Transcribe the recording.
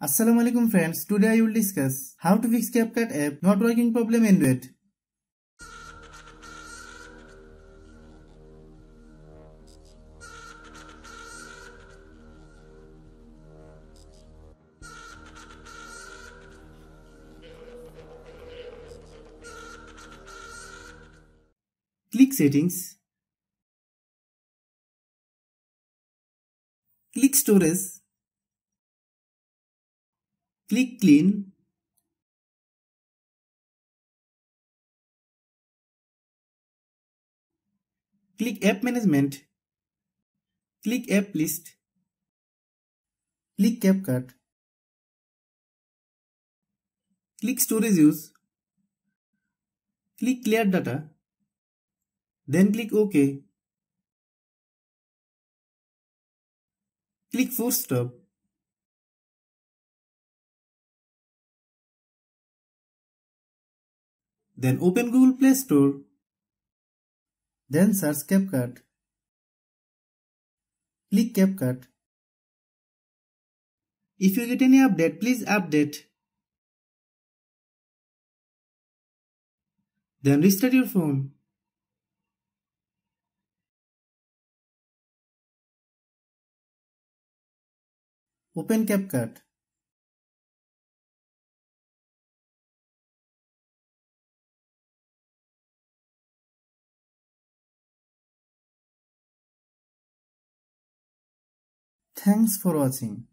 Assalamualaikum friends, today I will discuss how to fix Capcut app not working problem Android. Click settings, click storage, click clean, click app management, click app list, click Capcut, click storage use, click clear data, then click OK, click force stop, then open Google Play Store, then search Capcut, click Capcut. If you get any update, please update. Then restart your phone. Open Capcut. Thanks for watching.